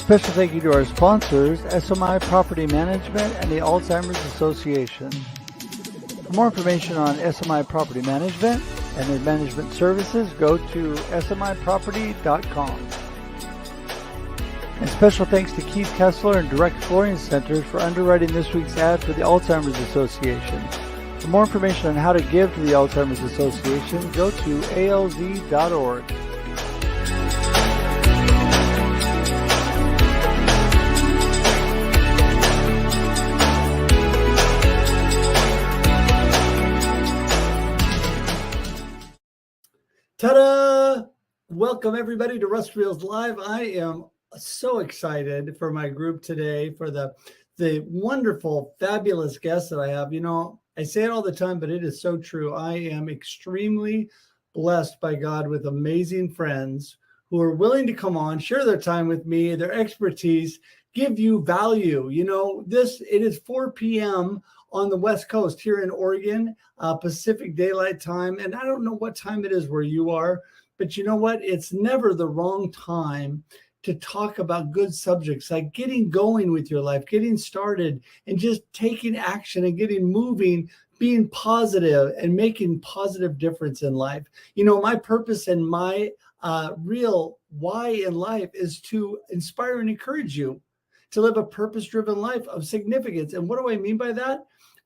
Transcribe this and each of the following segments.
Special thank you to our sponsors, SMI Property Management and the Alzheimer's Association. For more information on SMI Property Management and their management services, go to smiproperty.com. And special thanks to Keith Kessler and Direct Flooring Centers for underwriting this week's ad for the Alzheimer's Association. For more information on how to give to the Alzheimer's Association, go to alz.org. Ta-da! Welcome everybody to Russ Reels Live. I am so excited for my group today, for the wonderful, fabulous guests that I have. You know, I say it all the time, but it is so true. I am extremely blessed by God with amazing friends who are willing to come on, share their time with me, their expertise, give you value. You know, it is 4 p.m. on the West Coast here in Oregon, Pacific Daylight Time. And I don't know what time it is where you are, but you know what? It's never the wrong time to talk about good subjects like getting going with your life, getting started, and just taking action and getting moving, being positive and making positive difference in life. You know, my purpose and my real why in life is to inspire and encourage you to live a purpose-driven life of significance. And what do I mean by that?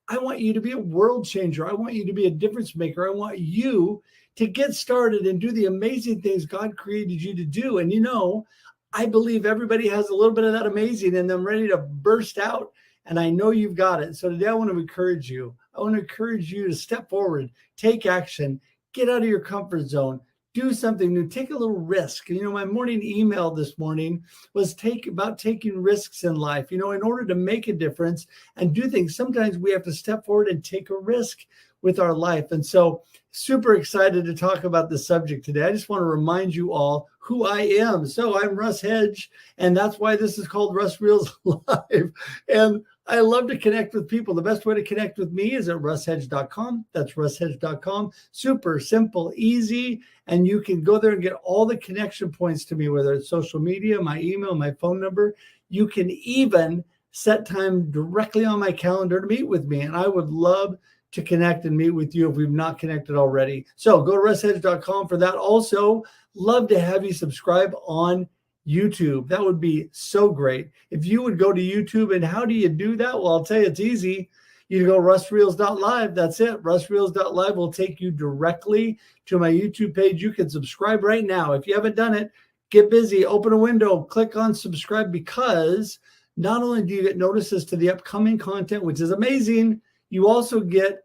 I want you to be a world changer. I want you to be a difference maker. I want you to get started and do the amazing things God created you to do. And you know, I believe everybody has a little bit of that amazing in them ready to burst out. And I know you've got it. So today I want to encourage you. I want to encourage you to step forward, take action, get out of your comfort zone, do something new, take a little risk. You know, my morning email this morning was about taking risks in life. You know, in order to make a difference and do things, sometimes we have to step forward and take a risk with our life. And so super excited to talk about the subject today. I just want to remind you all who I am. So I'm Russ Hedge, and that's why this is called Russ Reels Live. And I love to connect with people. The best way to connect with me is at russhedge.com. That's russhedge.com. Super simple, easy. And you can go there and get all the connection points to me, whether it's social media, my email, my phone number. You can even set time directly on my calendar to meet with me. And I would love to connect and meet with you if we've not connected already. So go to russhedge.com for that. Also, love to have you subscribe on YouTube. That would be so great. If you would go to YouTube, and how do you do that? Well, I'll tell you, it's easy. You go russreels.live. That's it. Russreels.live will take you directly to my YouTube page. You can subscribe right now. If you haven't done it, get busy, open a window, click on subscribe, because not only do you get notices to the upcoming content, which is amazing, you also get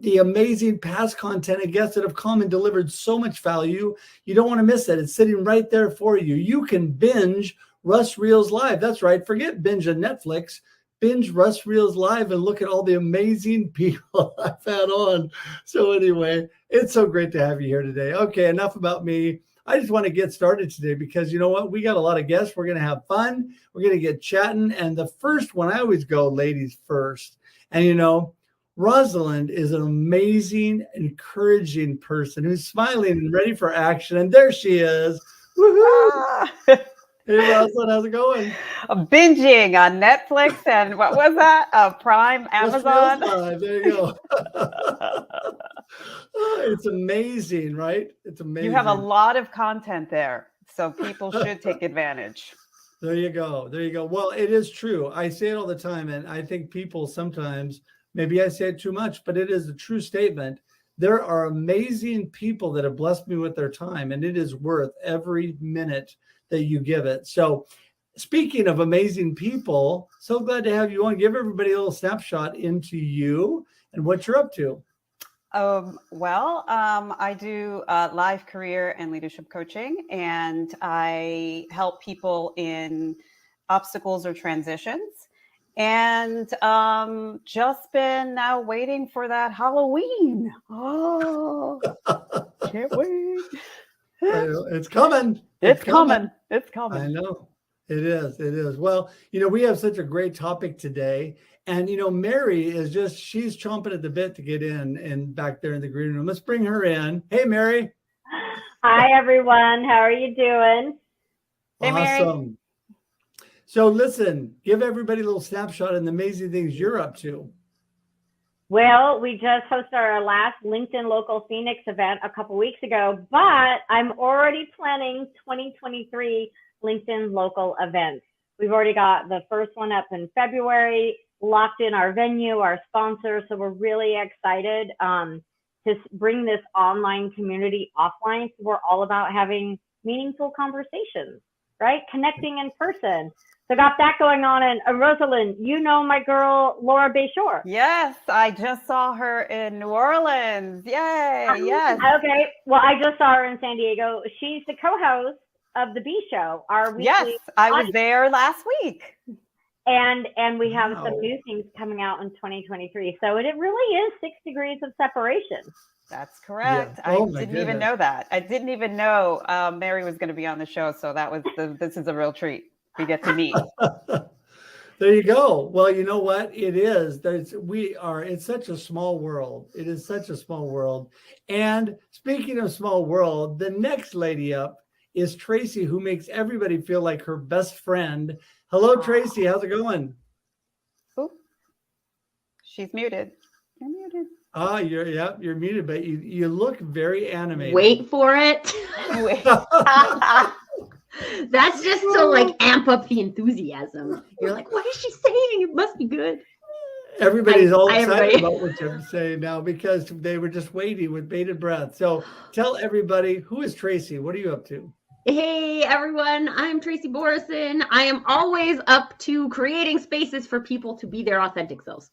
the amazing past content and guests that have come and delivered so much value. You don't want to miss that. It's sitting right there for you. You can binge Russ Reels Live. That's right. Forget binge on Netflix. Binge Russ Reels Live and look at all the amazing people I've had on. So anyway, it's so great to have you here today. Okay, enough about me. I just want to get started today because you know what? We got a lot of guests. We're going to have fun. We're going to get chatting. And the first one, I always go ladies first. And you know, Rosalinde is an amazing, encouraging person who's smiling and ready for action. And there she is. Woohoo! Hey, Rosalinde, how's it going? Binging on Netflix and what was that? Prime, Amazon. There you go. It's amazing, right? It's amazing. You have a lot of content there, so people should take advantage. There you go. There you go. Well, it is true. I say it all the time, and I think people sometimes, maybe I say it too much, but it is a true statement. There are amazing people that have blessed me with their time, and it is worth every minute that you give it. So speaking of amazing people, so glad to have you on. Give everybody a little snapshot into you and what you're up to. I do live career and leadership coaching, and I help people in obstacles or transitions. And just been now waiting for that Halloween. Oh, can't wait. It's coming. It's coming. It's coming. I know. It is. It is. Well, you know, we have such a great topic today. And, you know, Mary is she's chomping at the bit to get in and back there in the green room. Let's bring her in. Hey, Mary. Hi, everyone. How are you doing? Hey, Mary. Awesome. So listen, give everybody a little snapshot of the amazing things you're up to. Well, we just hosted our last LinkedIn Local Phoenix event a couple weeks ago, but I'm already planning 2023 LinkedIn Local events. We've already got the first one up in February, locked in our venue, our sponsor. So we're really excited to bring this online community offline. So we're all about having meaningful conversations, right? Connecting in person. So got that going on. And Rosalinde, you know my girl, Laura Bayshore. Yes, I just saw her in New Orleans. Yay, yes. Okay, well, I just saw her in San Diego. She's the co-host of the B Show, our weekly. Yes, I was there last week. And we have some new things coming out in 2023. So it really is 6 degrees of separation. That's correct. Yeah. Oh, I didn't even know that. I didn't even know Mary was going to be on the show. So that was this is a real treat. We get to meet. There you go. Well, you know what? It is. It's such a small world. It is such a small world. And speaking of small world, the next lady up is Tracy, who makes everybody feel like her best friend. Hello, Tracy. How's it going? Oh, she's muted. You're muted. You're muted, but you look very animated. Wait for it. That's just to like amp up the enthusiasm. You're like, what is she saying? It must be good. Everybody's all excited about what you're saying now because they were just waiting with bated breath. So tell everybody, who is Tracy? What are you up to? Hey everyone, I'm Tracy Borreson. I am always up to creating spaces for people to be their authentic selves.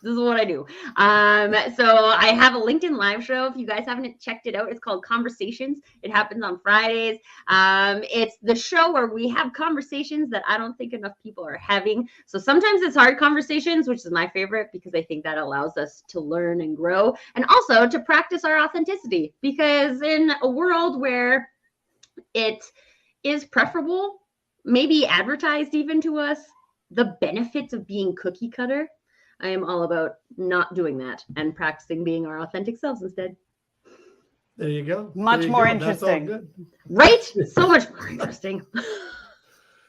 This is what I do. So I have a LinkedIn live show. If you guys haven't checked it out, it's called Conversations. It happens on Fridays. It's the show where we have conversations that I don't think enough people are having. So sometimes it's hard conversations, which is my favorite because I think that allows us to learn and grow and also to practice our authenticity. Because in a world where it is preferable, maybe advertised even to us, the benefits of being cookie cutter, I am all about not doing that and practicing being our authentic selves instead. There you go. Much more interesting. Right? So much more interesting.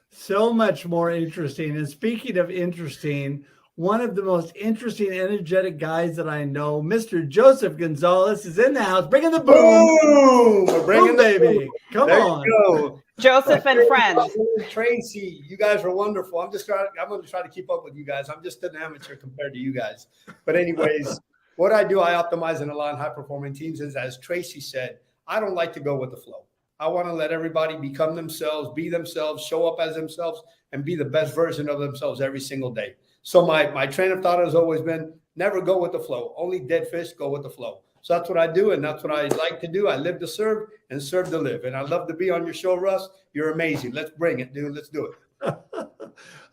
So much more interesting. And speaking of interesting, one of the most interesting, energetic guys that I know, Mr. Joseph Gonzalez, is in the house. Bringing the boom. We're bringing the baby. Come on. You go. Joseph and friends. Tracy, you guys are wonderful. I'm going to try to keep up with you guys. I'm just an amateur compared to you guys. But anyways, what I do, I optimize and align high-performing teams. Is, as Tracy said, I don't like to go with the flow. I want to let everybody become themselves, be themselves, show up as themselves, and be the best version of themselves every single day. So my train of thought has always been never go with the flow. Only dead fish go with the flow. So that's what I do, and that's what I like to do. I live to serve and serve to live. And I love to be on your show, Russ. You're amazing. Let's bring it, dude. Let's do it.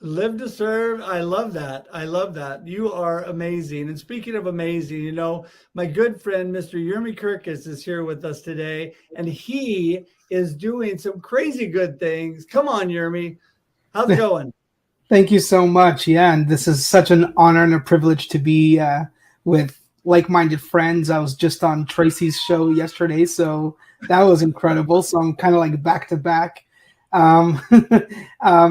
Live to serve. I love that. I love that. You are amazing. And speaking of amazing, you know, my good friend, Mr. Yermi Kurkus, is here with us today, and he is doing some crazy good things. Come on, Yermi. How's it going? Thank you so much. Yeah, and this is such an honor and a privilege to be with like-minded friends. I was just on Tracy's show yesterday, so that was incredible. So I'm kind of like back to back.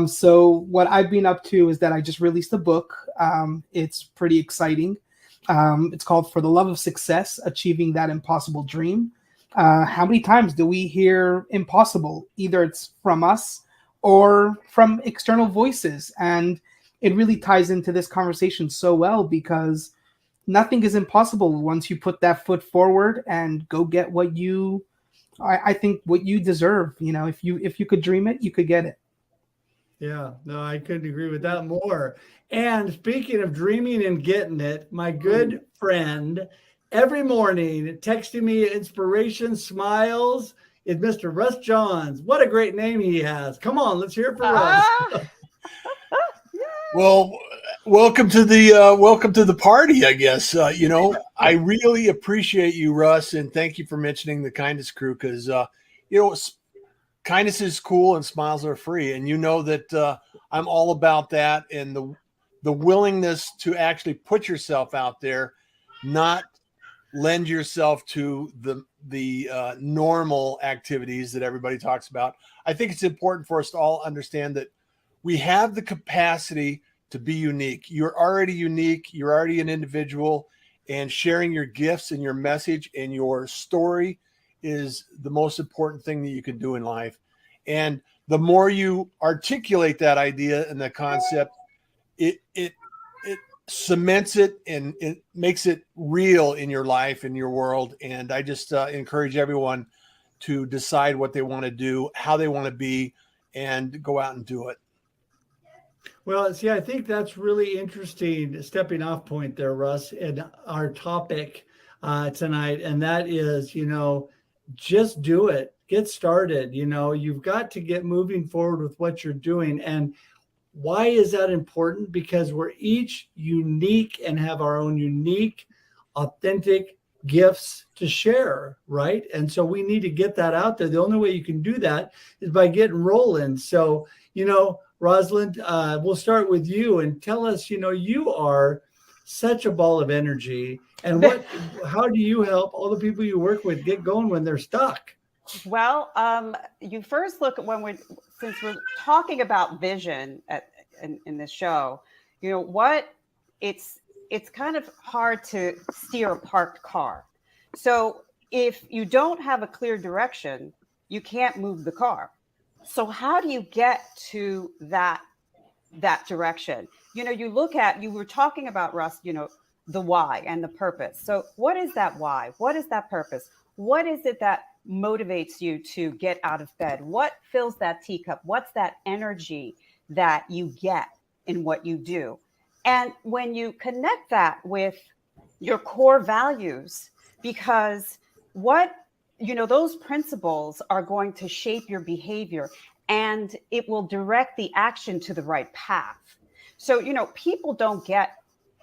So what I've been up to is that I just released a book. It's pretty exciting. It's called For the Love of Success, Achieving That Impossible Dream. How many times do we hear impossible? Either it's from us or from external voices. And it really ties into this conversation so well because nothing is impossible once you put that foot forward and go get what you, I think what you deserve. You know, if you could dream it, you could get it. Yeah, no, I couldn't agree with that more. And speaking of dreaming and getting it, my good friend, every morning texting me inspiration, smiles, is Mr. Russ Johns. What a great name he has. Come on, let's hear it for Russ. Well, welcome to the party, I guess. You know, I really appreciate you, Russ, and thank you for mentioning the Kindness Crew because, you know, kindness is cool and smiles are free. And you know that I'm all about that and the willingness to actually put yourself out there, not lend yourself to the normal activities that everybody talks about. I think it's important for us to all understand that we have the capacity to be unique. You're already unique. You're already an individual, and sharing your gifts and your message and your story is the most important thing that you can do in life. And the more you articulate that idea and that concept, it cements it and it makes it real in your life, in your world. And I just encourage everyone to decide what they want to do, how they want to be, and go out and do it. Well, see, I think that's really interesting stepping off point there, Russ, and our topic tonight. And that is, just do it, get started. You've got to get moving forward with what you're doing. And why is that important? Because we're each unique and have our own unique, authentic gifts to share, right? And so we need to get that out there. The only way you can do that is by getting rolling. So, Rosalind, we'll start with you and tell us, you are such a ball of energy. And how do you help all the people you work with get going when they're stuck? Well, you first look at since we're talking about vision in this show, it's kind of hard to steer a parked car. So if you don't have a clear direction, you can't move the car. So how do you get to that direction? You were talking about, Russ, the why and the purpose. So what is that why? What is that purpose? What is it that motivates you to get out of bed? What fills that teacup? What's that energy that you get in what you do? And when you connect that with your core values, because those principles are going to shape your behavior and it will direct the action to the right path. So, people don't get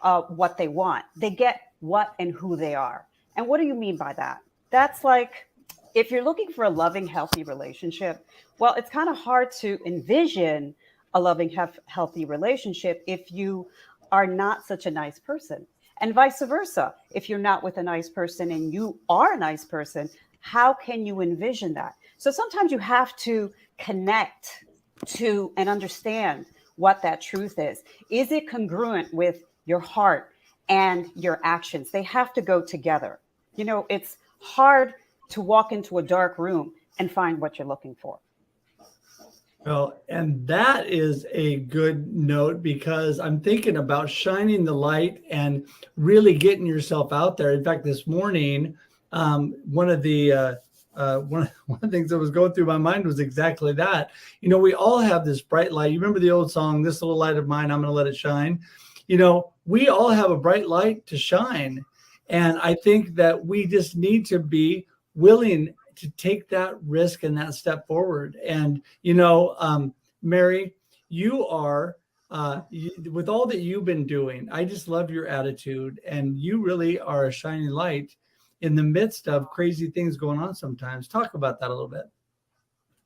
what they want. They get what and who they are. And what do you mean by that? That's like, if you're looking for a loving, healthy relationship, well, it's kind of hard to envision a loving, healthy relationship if you are not such a nice person. And vice versa. If you're not with a nice person and you are a nice person, how can you envision that? So sometimes you have to connect to and understand what that truth is. Is it congruent with your heart and your actions? They have to go together. It's hard to walk into a dark room and find what you're looking for. Well, and that is a good note, because I'm thinking about shining the light and really getting yourself out there. In fact, this morning, one of the things that was going through my mind was exactly that. We all have this bright light. You remember the old song, "This Little Light of Mine, I'm going to let it shine." We all have a bright light to shine. And I think that we just need to be willing to take that risk and that step forward. And, Mary, you are, with all that you've been doing, I just love your attitude, and you really are a shining light in the midst of crazy things going on sometimes. Talk about that a little bit.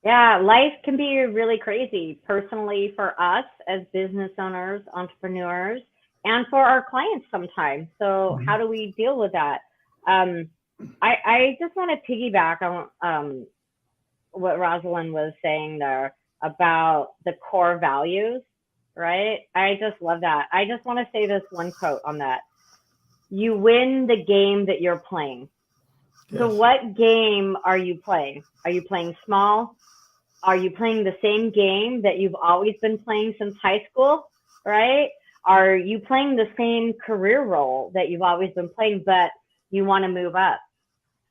Yeah, life can be really crazy, personally for us as business owners, entrepreneurs, and for our clients sometimes. So how do we deal with that? I just want to piggyback on what Rosalind was saying there about the core values, right? I just love that. I just want to say this one quote on that. You win the game that you're playing. Yes. So what game are you playing? Are you playing small? Are you playing the same game that you've always been playing since high school, right? Are you playing the same career role that you've always been playing, but you want to move up?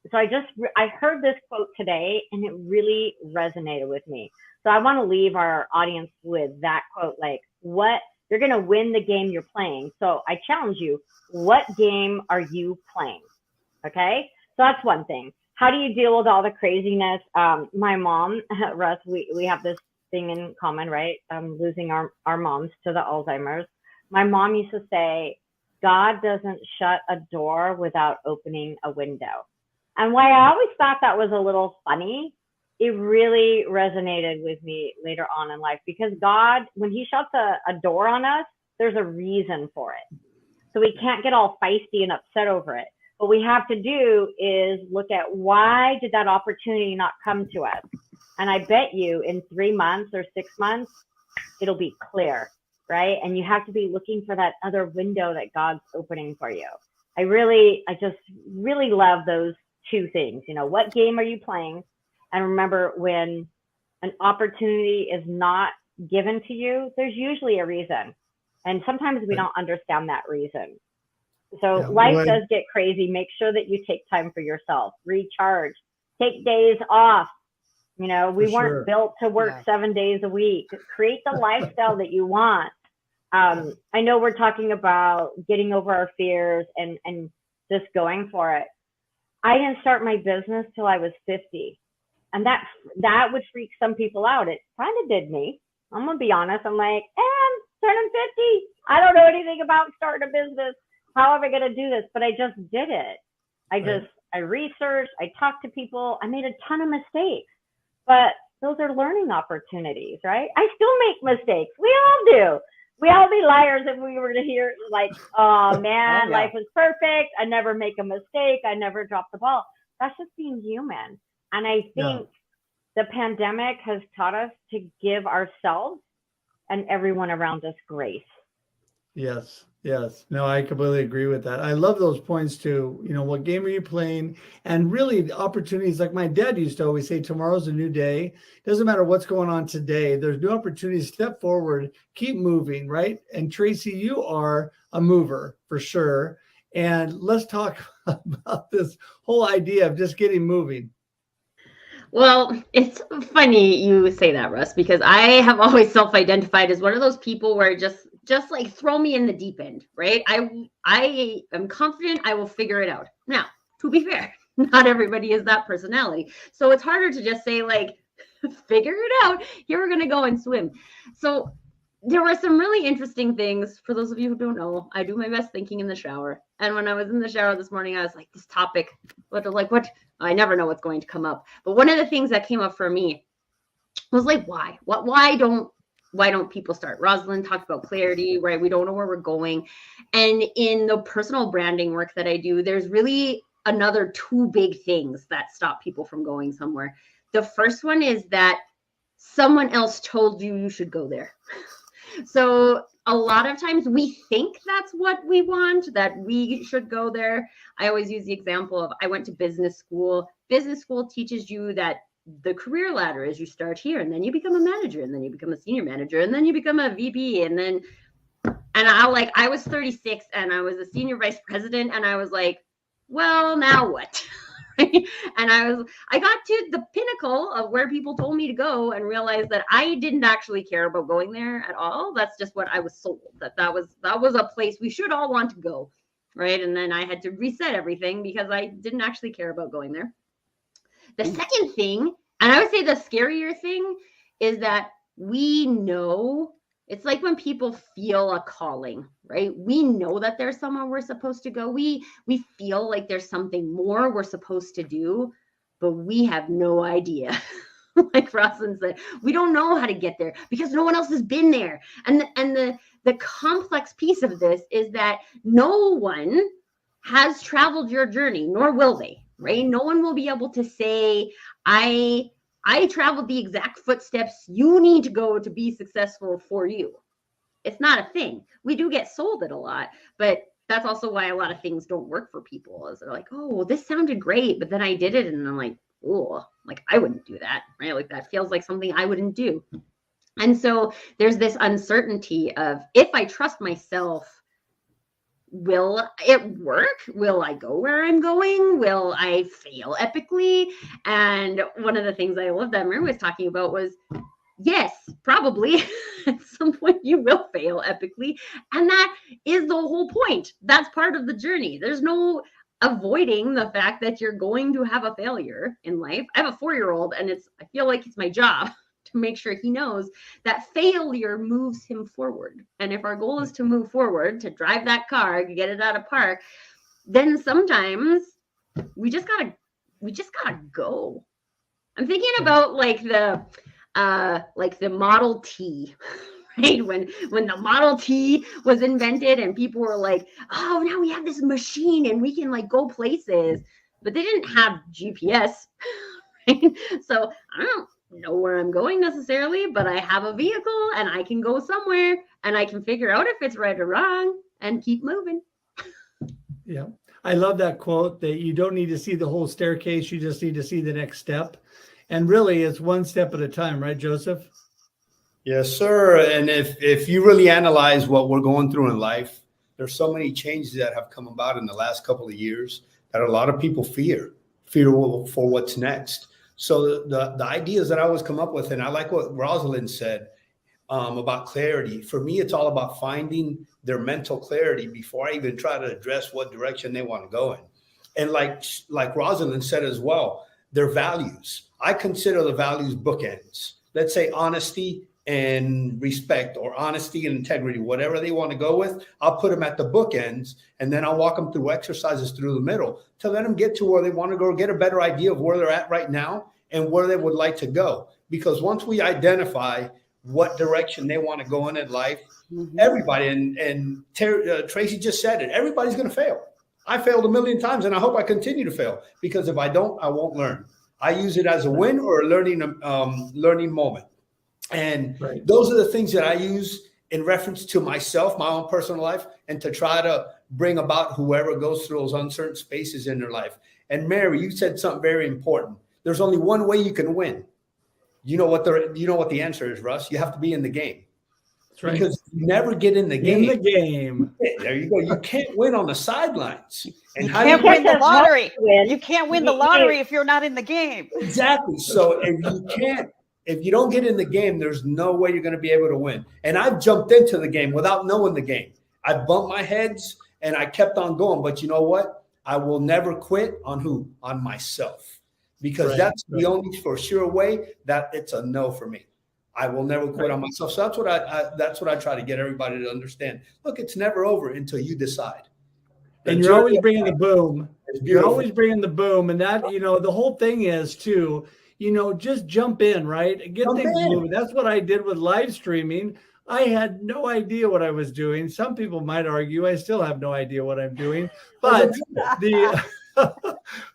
So I heard this quote today and it really resonated with me. So I want to leave our audience with that quote, like, you're going to win the game you're playing. So I challenge you, what game are you playing? Okay. So that's one thing. How do you deal with all the craziness? My mom, Russ, we have this thing in common, right? Losing our moms to the Alzheimer's. My mom used to say, God doesn't shut a door without opening a window. And why I always thought that was a little funny, it really resonated with me later on in life, because God, when he shuts a door on us, there's a reason for it. So we can't get all feisty and upset over it. What we have to do is look at, why did that opportunity not come to us? And I bet you in 3 months or 6 months, it'll be clear, right? And you have to be looking for that other window that God's opening for you. I just really love those two things. You know, what game are you playing? And remember, when an opportunity is not given to you, there's usually a reason. And sometimes we don't understand that reason. So life does get crazy. Make sure that you take time for yourself, recharge, take days off. You know, we weren't built to work 7 days a week. Create the lifestyle that you want. I know we're talking about getting over our fears and just going for it. I didn't start my business till I was 50. And that would freak some people out. It kind of did me. I'm going to be honest. I'm like, I'm turning 50. I don't know anything about starting a business. How am I going to do this? But I just did it. I researched, I talked to people. I made a ton of mistakes, but those are learning opportunities, right? I still make mistakes. We all do. We all be liars if we were to hear like, oh man, life was perfect. I never make a mistake. I never drop the ball. That's just being human. And I think the pandemic has taught us to give ourselves and everyone around us grace. Yes. No, I completely agree with that. I love those points too. You know, what game are you playing? And really the opportunities, like my dad used to always say, tomorrow's a new day. Doesn't matter what's going on today. There's new opportunities. Step forward, keep moving, right? And Tracy, you are a mover for sure. And let's talk about this whole idea of just getting moving. Well, it's funny you say that, Russ, because I have always self-identified as one of those people where just like throw me in the deep end, right? I am confident I will figure it out. Now, to be fair, not everybody is that personality. So it's harder to just say like, figure it out. Here we're going to go and swim. So there were some really interesting things. For those of you who don't know, I do my best thinking in the shower. And when I was in the shower this morning, I was like, this topic, what? I never know what's going to come up. But one of the things that came up for me was like, why? Why don't people start? Rosalinde talked about clarity, right? We don't know where we're going. And in the personal branding work that I do, there's really another two big things that stop people from going somewhere. The first one is that someone else told you should go there. So a lot of times we think that's what we want, that we should go there. I always use the example of I went to business school. Business school teaches you that the career ladder is you start here and then you become a manager and then you become a senior manager and then you become a VP I was 36 and I was a senior vice president and I was like, well, now what? And I got to the pinnacle of where people told me to go and realized that I didn't actually care about going there at all. That's just what I was sold, that was a place we should all want to go, right? And then I had to reset everything because I didn't actually care about going there. The second thing, and I would say the scarier thing, is that we know, it's like when people feel a calling, right? We know that there's somewhere we're supposed to go. We feel like there's something more we're supposed to do, but we have no idea. Like Rosalinde said, we don't know how to get there because no one else has been there. And the complex piece of this is that no one has traveled your journey, nor will they, right? No one will be able to say, I traveled the exact footsteps you need to go to be successful for you. It's not a thing. We do get sold it a lot, but that's also why a lot of things don't work for people. Is they're like, oh, well, this sounded great, but then I did it, and I'm like, oh, like I wouldn't do that, right? Like that feels like something I wouldn't do. And so there's this uncertainty of, if I trust myself, will it work? Will I go where I'm going? Will I fail epically? And one of the things I loved that Mary was talking about was, yes, probably at some point you will fail epically. And that is the whole point. That's part of the journey. There's no avoiding the fact that you're going to have a failure in life. I have a 4-year-old and I feel like it's my job to make sure he knows that failure moves him forward. And if our goal is to move forward, to drive that car, get it out of park, then sometimes we just gotta go. I'm thinking about like the Model T, right? When the Model T was invented and people were like, oh, now we have this machine and we can like go places, but they didn't have GPS, right? So I don't know. know where I'm going necessarily, but I have a vehicle and I can go somewhere and I can figure out if it's right or wrong and keep moving. Yeah. I love that quote that you don't need to see the whole staircase. You just need to see the next step. And really it's one step at a time, right, Joseph? Yes, sir. And if you really analyze what we're going through in life, there's so many changes that have come about in the last couple of years that a lot of people fear for what's next. So the ideas that I always come up with, and I like what Rosalinde said about clarity. For me, it's all about finding their mental clarity before I even try to address what direction they want to go in. And like Rosalinde said as well, their values. I consider the values bookends. Let's say honesty and respect, or honesty and integrity, whatever they want to go with, I'll put them at the bookends, and then I'll walk them through exercises through the middle to let them get to where they want to go, get a better idea of where they're at right now and where they would like to go. Because once we identify what direction they want to go in life, everybody, and Tracy just said it, everybody's going to fail. I failed a million times, and I hope I continue to fail, because if I don't, I won't learn. I use it as a win or a learning moment. And those are the things that I use in reference to myself, my own personal life, and to try to bring about whoever goes through those uncertain spaces in their life. And Mary, you said something very important. There's only one way you can win. You know what the answer is, Russ? You have to be in the game. That's right. Because you never get in the game. In the game. There you go. You can't win on the sidelines. And you can't win the lottery. You can't win the lottery if you're not in the game. Exactly. So if you don't get in the game, there's no way you're going to be able to win. And I've jumped into the game without knowing the game. I bumped my heads and I kept on going. But you know what? I will never quit on who? On myself. Because that's the only for sure way that it's a no for me. I will never quit on myself. So that's what I try to get everybody to understand. Look, it's never over until you decide. And you're always bringing the boom. You're always bringing the boom. And that, the whole thing is too, just jump in, right? Get things moving. That's what I did with live streaming. I had no idea what I was doing. Some people might argue I still have no idea what I'm doing, but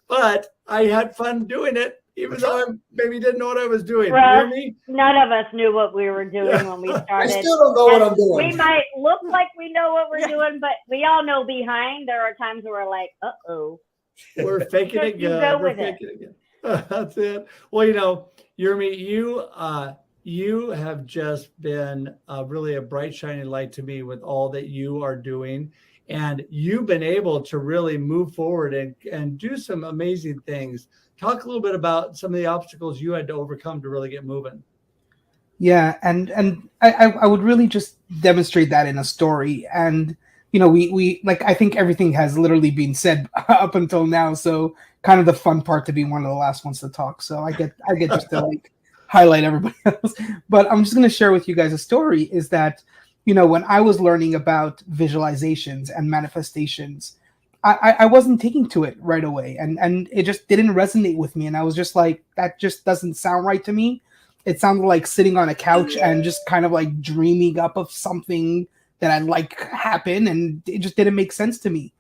but I had fun doing it, even though I maybe didn't know what I was doing. Russ, none of us knew what we were doing when we started. I still don't know what I'm doing. We might look like we know what we're doing, but we all know behind there are times where we're like, uh-oh. We're faking it good. We're faking it good. That's it. Well, Yermi, you have just been really a bright, shining light to me with all that you are doing. And you've been able to really move forward and do some amazing things. Talk a little bit about some of the obstacles you had to overcome to really get moving. Yeah, and I would really just demonstrate that in a story. And we I think everything has literally been said up until now. So kind of the fun part to be one of the last ones to talk. So I get just to highlight everybody else. But I'm just going to share with you guys a story. Is that when I was learning about visualizations and manifestations, I wasn't taking to it right away, and it just didn't resonate with me. And I was just like, that just doesn't sound right to me. It sounded like sitting on a couch and just kind of like dreaming up of something that I'd like happen, and it just didn't make sense to me.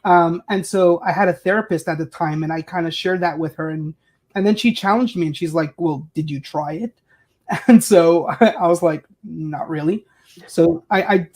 And so I had a therapist at the time, and I kind of shared that with her, and then she challenged me, and she's like, "Well, did you try it?" And so I was like, "Not really." So I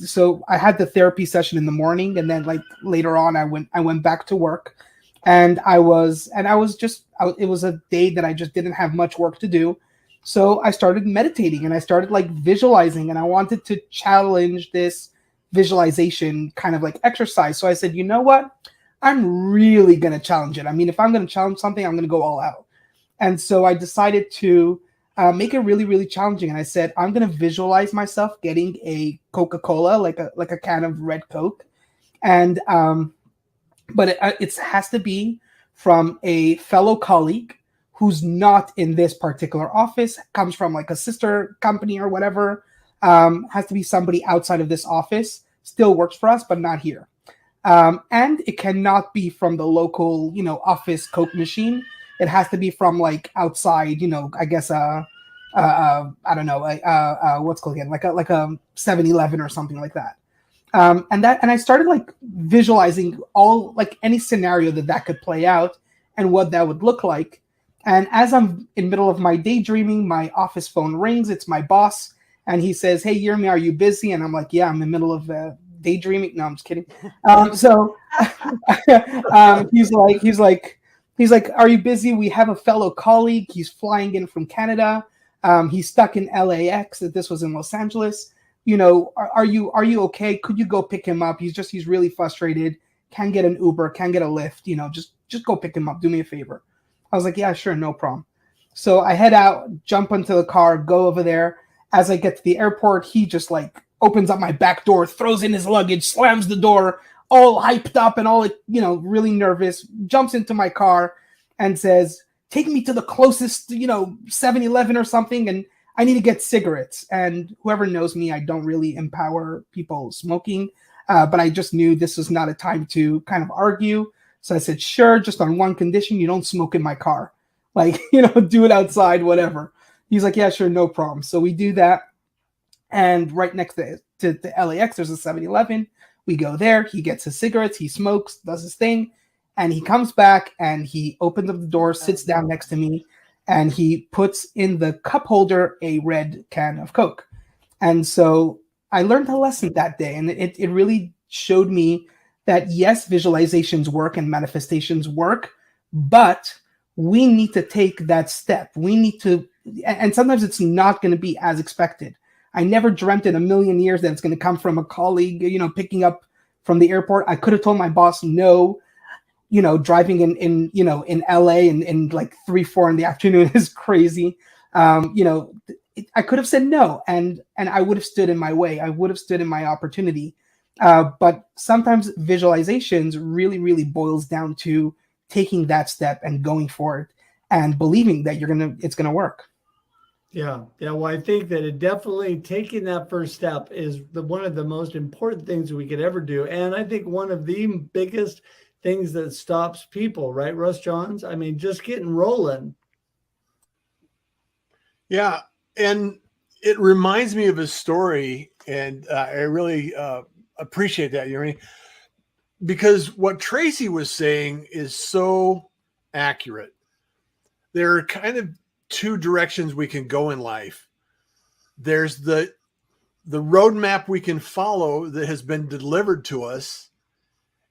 had the therapy session in the morning, and then later on I went back to work, and it was a day that I just didn't have much work to do. So I started meditating, and I started visualizing, and I wanted to challenge this visualization kind of exercise. So I said, you know what? I'm really going to challenge it. I mean, if I'm going to challenge something, I'm going to go all out. And so I decided to make it really, really challenging. And I said, I'm going to visualize myself getting a Coca-Cola, like a can of red Coke. And, but it has to be from a fellow colleague who's not in this particular office, comes from a sister company or whatever, has to be somebody outside of this office, still works for us, but not here. And it cannot be from the local, office Coke machine. It has to be from outside, I guess, I don't know, what's called again, like a 7-Eleven or something like that. And I started visualizing all any scenario that could play out and what that would look like. And as I'm in middle of my daydreaming, my office phone rings. It's my boss, and he says, "Hey, Yermi, are you busy?" And I'm like, "Yeah, I'm in the middle of daydreaming." No, I'm just kidding. So he's like, "Are you busy? We have a fellow colleague. He's flying in from Canada. He's stuck in LAX. This was in Los Angeles. You know, are you okay? Could you go pick him up? He's really frustrated. Can't get an Uber, can't get a Lyft. You know, just go pick him up. Do me a favor." I was like, "Yeah, sure, no problem." So I head out, jump into the car, go over there. As I get to the airport, he just like opens up my back door, throws in his luggage, slams the door, all hyped up and all, you know, really nervous, jumps into my car and says, "Take me to the closest, you know, 7-Eleven or something, and I need to get cigarettes." And whoever knows me, I don't really empower people smoking, but I just knew this was not a time to kind of argue. So I said, "Sure, just on one condition, you don't smoke in my car. Like, you know, do it outside, whatever." He's like, "Yeah, sure, no problem." So we do that. And right next to the LAX, there's a 7-Eleven. We go there. He gets his cigarettes. He smokes, does his thing. And he comes back and he opens up the door, sits down next to me, and he puts in the cup holder a red can of Coke. And so I learned a lesson that day. And it really showed me that yes, visualizations work and manifestations work, but we need to take that step. We need to, and sometimes it's not going to be as expected. I never dreamt in a million years that it's going to come from a colleague, you know, picking up from the airport. I could have told my boss no, you know, driving in you know, in LA in like 3-4 in the afternoon is crazy. You know, I could have said no, and I would have stood in my way. I would have stood in my opportunity. But sometimes visualizations really boils down to taking that step and going for it and believing that it's gonna work. Yeah. Well, I think that it definitely taking that first step is one of the most important things we could ever do. And I think one of the biggest things that stops people, right, Russ Johns? I mean, just getting rolling. Yeah. And it reminds me of a story, and I really appreciate that, Yermi, because what Tracy was saying is so accurate. There are kind of two directions we can go in life. There's the roadmap we can follow that has been delivered to us,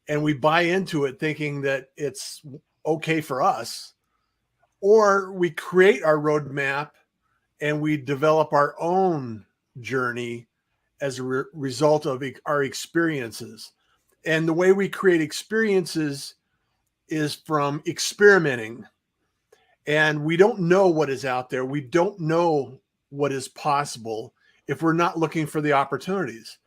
and we buy into it thinking that it's okay for us, or we create our roadmap and we develop our own journey as a result of our experiences. And the way we create experiences is from experimenting. And we don't know what is out there. We don't know what is possible if we're not looking for the opportunities.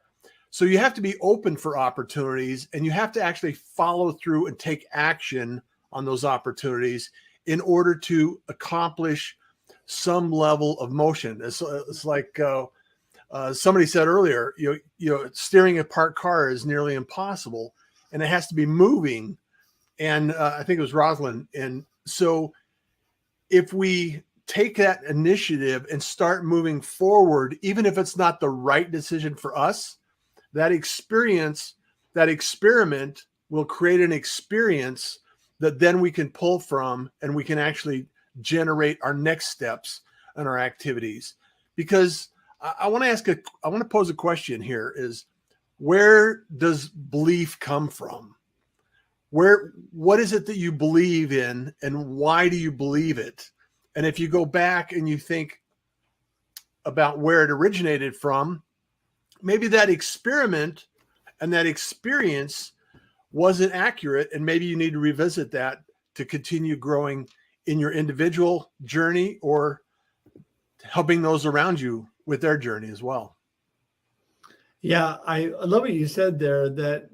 So you have to be open for opportunities, and you have to actually follow through and take action on those opportunities in order to accomplish some level of motion. It's like somebody said earlier, you know, steering a parked car is nearly impossible, and it has to be moving. And I think it was Rosalinde. And so if we take that initiative and start moving forward, even if it's not the right decision for us, that experience, that experiment will create an experience that then we can pull from, and we can actually generate our next steps and our activities. Because I want to pose a question here: is where does belief come from? What is it that you believe in, and why do you believe it? And if you go back and you think about where it originated from, maybe that experiment and that experience wasn't accurate, and maybe you need to revisit that to continue growing in your individual journey, or helping those around you with their journey as well. Yeah, I love what you said there, that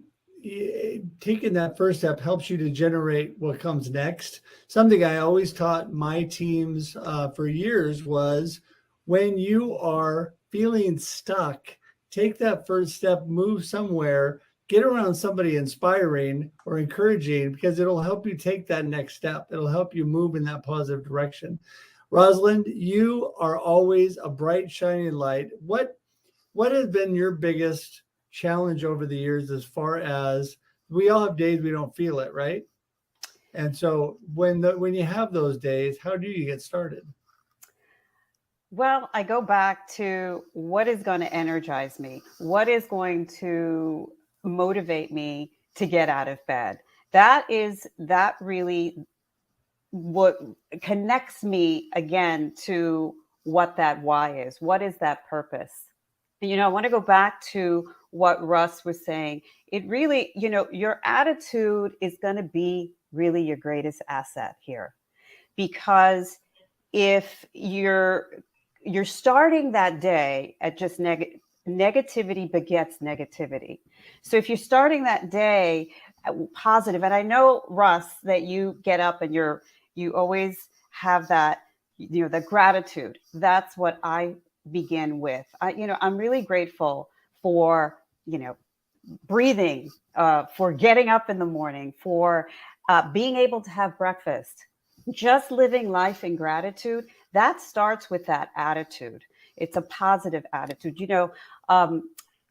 taking that first step helps you to generate what comes next. Something I always taught my teams for years was, when you are feeling stuck, take that first step, move somewhere, get around somebody inspiring or encouraging, because it'll help you take that next step. It'll help you move in that positive direction. Rosalinde, you are always a bright, shining light. What has been your biggest challenge over the years, as far as we all have days we don't feel it, right? And so when you have those days, how do you get started? Well, I go back to what is going to energize me, what is going to motivate me to get out of bed. That really what connects me again to what that why is. What is that purpose? I want to go back to what Russ was saying. It really, your attitude is going to be really your greatest asset here, because if you're starting that day at just negativity begets negativity. So if you're starting that day positive, and I know, Russ, that you get up and you always have that, the gratitude. That's what I begin with. I'm really grateful for, breathing, for getting up in the morning, for being able to have breakfast, just living life in gratitude. That starts with that attitude. It's a positive attitude.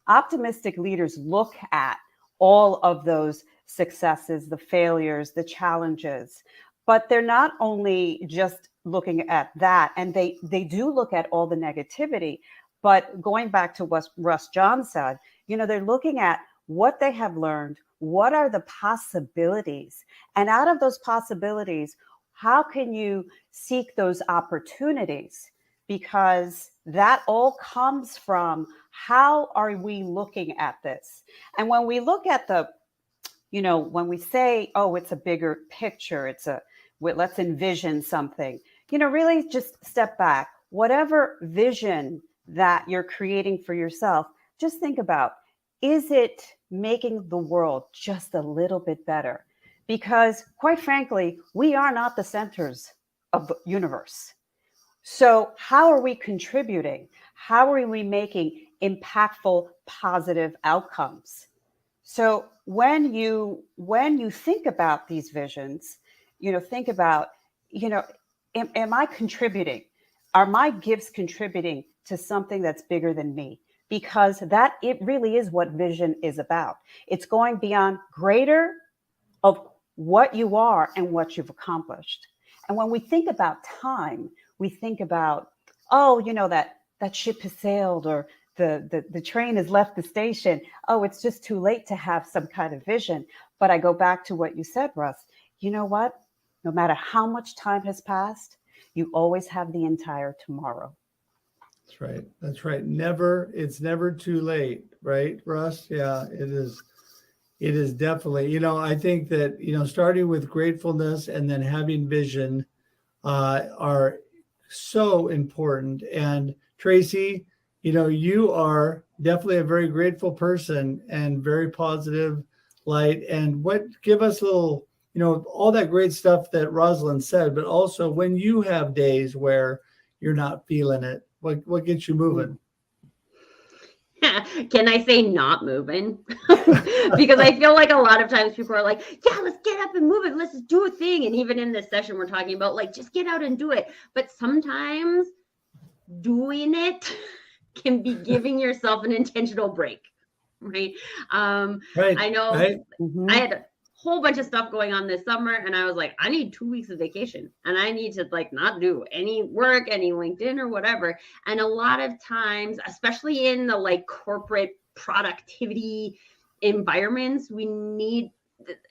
Optimistic leaders look at all of those successes, the failures, the challenges, but they're not only just looking at that, and they do look at all the negativity, but going back to what Russ Johns said, they're looking at what they have learned, what are the possibilities, and out of those possibilities, how can you seek those opportunities? Because that all comes from how are we looking at this? And when we look at when we say, oh, it's a bigger picture, let's envision something, really just step back. Whatever vision that you're creating for yourself, just think about, is it making the world just a little bit better? Because quite frankly, we are not the centers of the universe. So how are we contributing? How are we making impactful, positive outcomes? So when you think about these visions, think about, am I contributing? Are my gifts contributing to something that's bigger than me? Because it really is what vision is about. It's going beyond greater of what you are and what you've accomplished. And when we think about time, we think about, oh, that ship has sailed, or the train has left the station. Oh, it's just too late to have some kind of vision. But I go back to what you said, Russ. You know what? No matter how much time has passed, you always have the entire tomorrow. That's right. That's right. It's never too late, right, Russ? Yeah, it is. It is definitely, I think that, starting with gratefulness and then having vision are so important. And Tracy, you are definitely a very grateful person and very positive light. And give us a little, all that great stuff that Rosalinde said, but also when you have days where you're not feeling it, what gets you moving? Can I say not moving? Because I feel like a lot of times people are like, yeah, let's get up and move it. Let's do a thing. And even in this session, we're talking about just get out and do it. But sometimes doing it can be giving yourself an intentional break, right? Right. I know Mm-hmm. I had a whole bunch of stuff going on this summer, and I was like, I need 2 weeks of vacation, and I need to not do any work, any LinkedIn or whatever. And a lot of times, especially in the corporate productivity environments,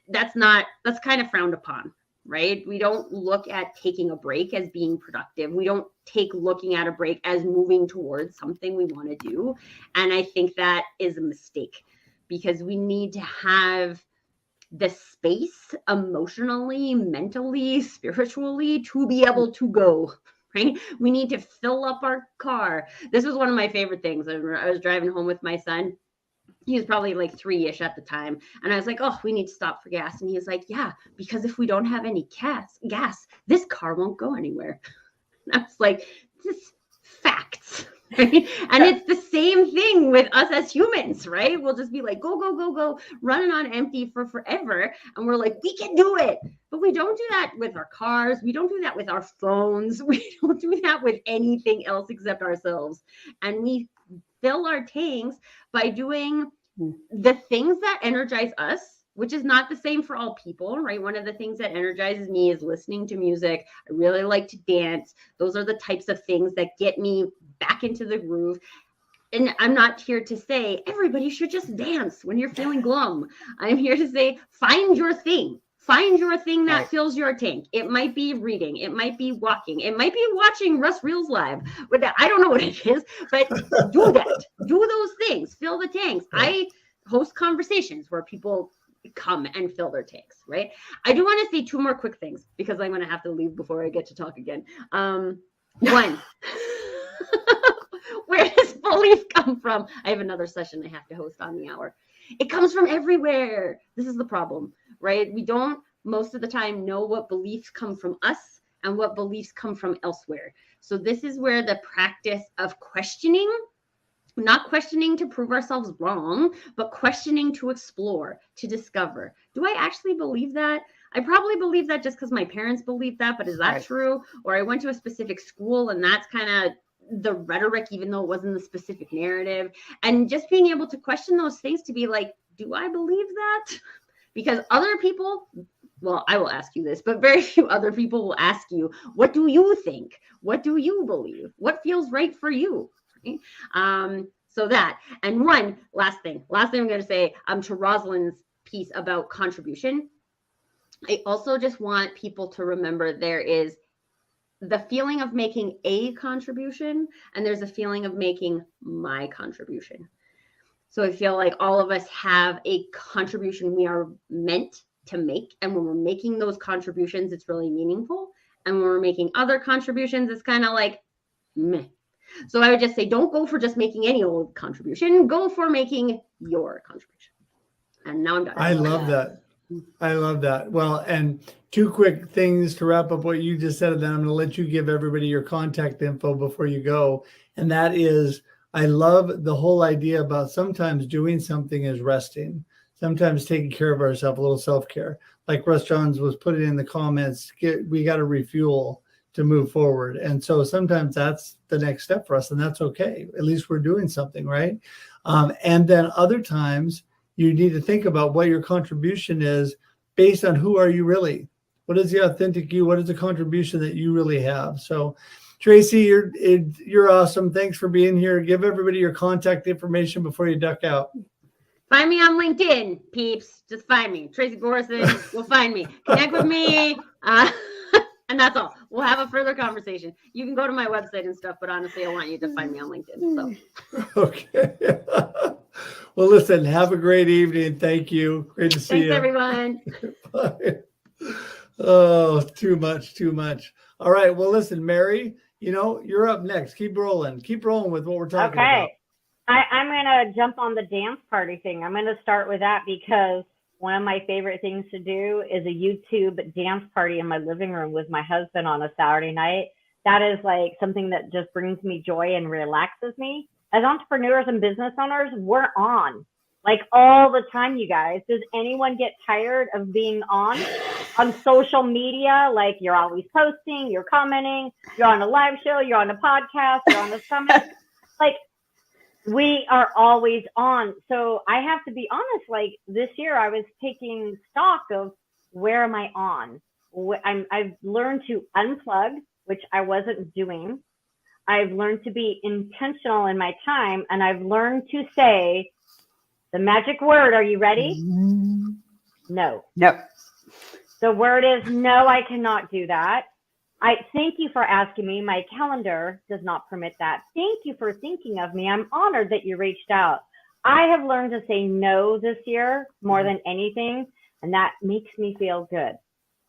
that's kind of frowned upon, right? We don't look at taking a break as being productive. We don't take looking at a break as moving towards something we want to do. And I think that is a mistake, because we need to have the space emotionally, mentally, spiritually to be able to go, right? We need to fill up our car. This was one of my favorite things. I was driving home with my son. He was probably 3-ish at the time. And I was like, oh, we need to stop for gas. And he was like, yeah, because if we don't have any gas, this car won't go anywhere. And I was like, this is facts. Right? And it's the same thing with us as humans, right? We'll just be like, go, go, go, go, running on empty for forever. And we're like, we can do it. But we don't do that with our cars. We don't do that with our phones. We don't do that with anything else except ourselves. And we fill our tanks by doing the things that energize us, which is not the same for all people, right? One of the things that energizes me is listening to music. I really like to dance. Those are the types of things that get me back into the groove. And I'm not here to say everybody should just dance when you're feeling glum. I'm here to say, find your thing. Find your thing that fills your tank. It might be reading. It might be walking. It might be watching Russ Reels live. I don't know what it is, but do that. Do those things. Fill the tanks. I host conversations where people come and fill their tanks, right? I do want to say 2 more quick things because I'm going to have to leave before I get to talk again. One, where does belief come from? I have another session I have to host on the hour. It comes from everywhere. This is the problem, right? We don't most of the time know what beliefs come from us and what beliefs come from elsewhere. So this is where the practice of questioning, not questioning to prove ourselves wrong, but questioning to explore, to discover. Do I actually believe that? I probably believe that just because my parents believe that, but is that true? Or I went to a specific school and that's kind of the rhetoric, even though it wasn't the specific narrative. And just being able to question those things to be like, do I believe that? Because other people, well, I will ask you this, but very few other people will ask you, what do you think? What do you believe? What feels right for you? Right? So that, and one last thing I'm going to say, to Rosalinde's piece about contribution. I also just want people to remember there is the feeling of making a contribution, and there's a feeling of making my contribution. So I feel like all of us have a contribution we are meant to make. And when we're making those contributions, it's really meaningful. And when we're making other contributions, it's kind of like, meh. So I would just say, don't go for just making any old contribution. Go for making your contribution. And now I'm done. I love that. I love that. Well, and 2 quick things to wrap up what you just said, and then I'm going to let you give everybody your contact info before you go. And that is, I love the whole idea about sometimes doing something is resting, sometimes taking care of ourselves, a little self-care. Like Russ Johns was putting in the comments, we got to refuel to move forward. And so sometimes that's the next step for us, and that's okay. At least we're doing something, right? And then other times you need to think about what your contribution is based on who are you really? What is the authentic you? What is the contribution that you really have? So Tracy, you're awesome. Thanks for being here. Give everybody your contact information before you duck out. Find me on LinkedIn, peeps. Just find me. Tracy Borreson will find me. Connect with me. And that's all. We'll have a further conversation. You can go to my website and stuff, but honestly, I want you to find me on LinkedIn. So. Okay. Well, listen, have a great evening. Thank you. Great to see you. Thanks, everyone. Bye. Oh, too much. All right. Well, listen, Mary, you're up next. Keep rolling with what we're talking about. I'm going to jump on the dance party thing. I'm going to start with that because one of my favorite things to do is a YouTube dance party in my living room with my husband on a Saturday night. That is like something that just brings me joy and relaxes me. As entrepreneurs and business owners, we're on like all the time, you guys. Does anyone get tired of being on social media? Like you're always posting, you're commenting, you're on a live show, you're on a podcast, you're on the summit. Like we are always on. So I have to be honest, like this year I was taking stock of where am I on? I've learned to unplug, which I wasn't doing. I've learned to be intentional in my time, and I've learned to say the magic word. Are you ready? No. The word is no, I cannot do that. I thank you for asking me. My calendar does not permit that. Thank you for thinking of me. I'm honored that you reached out. I have learned to say no this year more than anything, and that makes me feel good.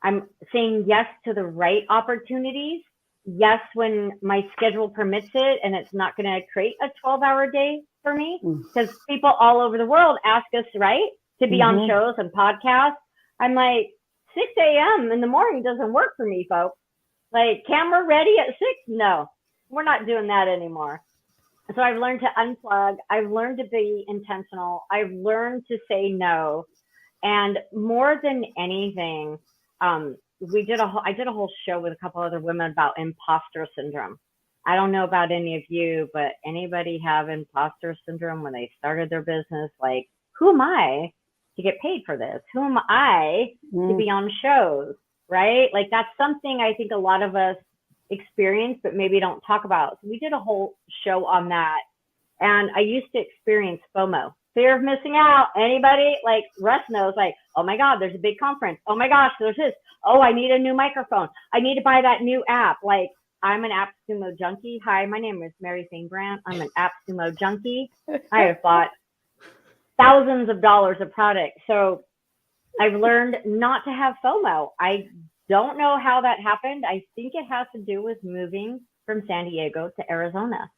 I'm saying yes to the right opportunities. Yes, when my schedule permits it, and it's not going to create a 12-hour day for me, because people all over the world ask us, right, to be on shows and podcasts. I'm like, 6 a.m. in the morning doesn't work for me, folks. Like, camera ready at 6? No, we're not doing that anymore. So I've learned to unplug. I've learned to be intentional. I've learned to say no. And more than anything, I did a whole show with a couple other women about imposter syndrome. I don't know about any of you, but anybody have imposter syndrome when they started their business? Like, who am I to get paid for this? Who am I to be on shows, right? Like that's something I think a lot of us experience, but maybe don't talk about. So we did a whole show on that. And I used to experience FOMO, fear of missing out. Anybody? Like Russ knows, like, oh my God, there's a big conference. Oh my gosh, there's this. Oh, I need a new microphone. I need to buy that new app. Like, I'm an AppSumo junkie. Hi, my name is fain Brandt. I'm an AppSumo junkie. I have bought thousands of dollars of product. So I've learned not to have FOMO. I don't know how that happened. I think it has to do with moving from San Diego to Arizona.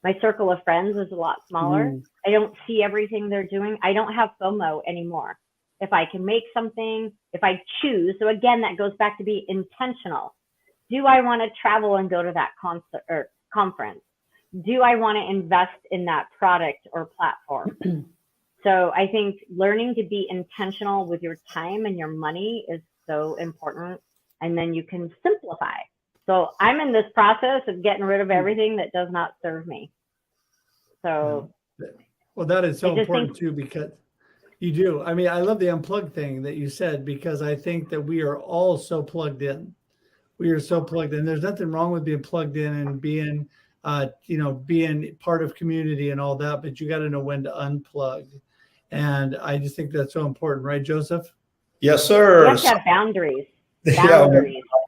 My circle of friends is a lot smaller. I don't see everything they're doing. I don't have FOMO anymore. If I can make something, if I choose. So again, that goes back to be intentional. Do I want to travel and go to that concert or conference? Do I want to invest in that product or platform? So I think learning to be intentional with your time and your money is so important. And then you can simplify. So I'm in this process of getting rid of everything that does not serve me. So. Well, that is so important too, because you do. I mean, I love the unplugged thing that you said, because I think that we are all so plugged in. We are so plugged in. There's nothing wrong with being plugged in and being, being part of community and all that, but you got to know when to unplug. And I just think that's so important, right, Joseph? Yes, sir. You have to have boundaries.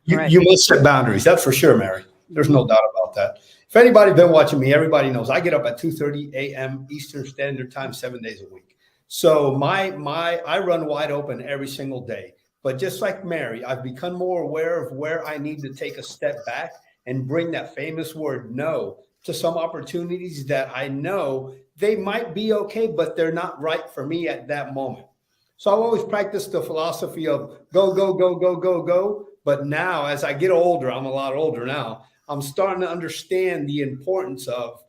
You must set boundaries. That's for sure, Mary. There's no doubt about that. If anybody's been watching me, everybody knows I get up at 2:30 a.m. Eastern Standard Time, 7 days a week. So I run wide open every single day. But just like Mary, I've become more aware of where I need to take a step back and bring that famous word no to some opportunities that I know they might be okay, but they're not right for me at that moment. So I've always practiced the philosophy of go, go, go, go, go, go. But now as I get older, I'm a lot older now, I'm starting to understand the importance of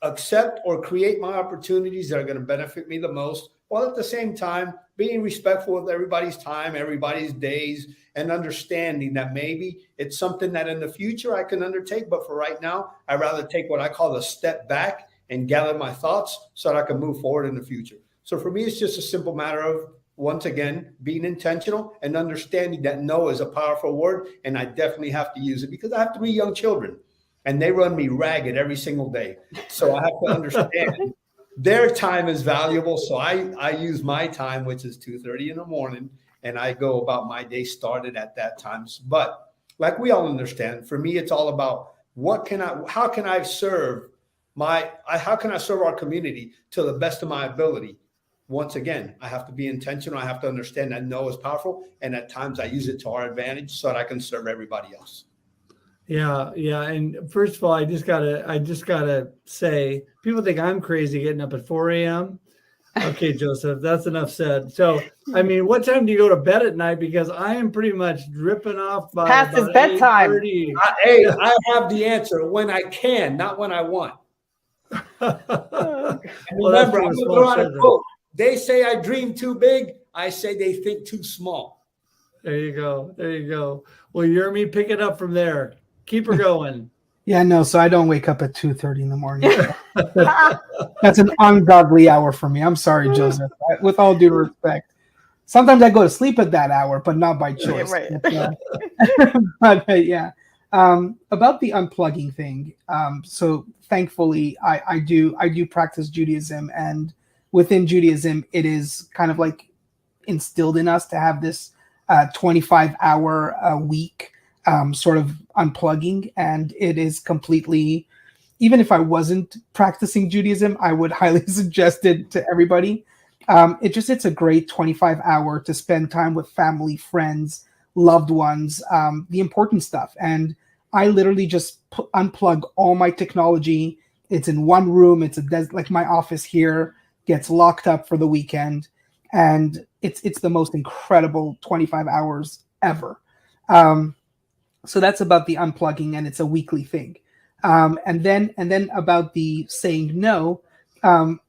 accept or create my opportunities that are going to benefit me the most, while at the same time being respectful of everybody's time, everybody's days, and understanding that maybe it's something that in the future I can undertake. But for right now, I'd rather take what I call the step back and gather my thoughts so that I can move forward in the future. So for me, it's just a simple matter of, once again, being intentional and understanding that no is a powerful word. And I definitely have to use it because I have 3 young children and they run me ragged every single day. So I have to understand their time is valuable. So I use my time, which is 2:30 in the morning, and I go about my day started at that time. But like we all understand, for me, it's all about how can I serve our community to the best of my ability. Once again, I have to be intentional. I have to understand that no is powerful. And at times I use it to our advantage so that I can serve everybody else. Yeah. And first of all, I just gotta say, people think I'm crazy getting up at 4 a.m. Okay, Joseph, that's enough said. So, I mean, what time do you go to bed at night? Because I am pretty much dripping off by past his bedtime. I have the answer when I can, not when I want. Well, remember, I'm going to throw out a quote. They say I dream too big. I say they think too small. There you go. Well, Yermi, pick it up from there. Keep her going. Yeah, no, so I don't wake up at 2:30 in the morning. That's an ungodly hour for me. I'm sorry, Joseph. With all due respect. Sometimes I go to sleep at that hour, but not by choice. Right. But yeah. About the unplugging thing. So thankfully I do practice Judaism, and within Judaism, it is kind of like instilled in us to have this 25-hour a week sort of unplugging. And it is completely, even if I wasn't practicing Judaism, I would highly suggest it to everybody. It's a great 25-hour to spend time with family, friends, loved ones, the important stuff. And I literally just unplug all my technology. It's in one room. It's like my office here gets locked up for the weekend, and it's the most incredible 25 hours ever. So that's about the unplugging, and it's a weekly thing. And then about the saying no, I'm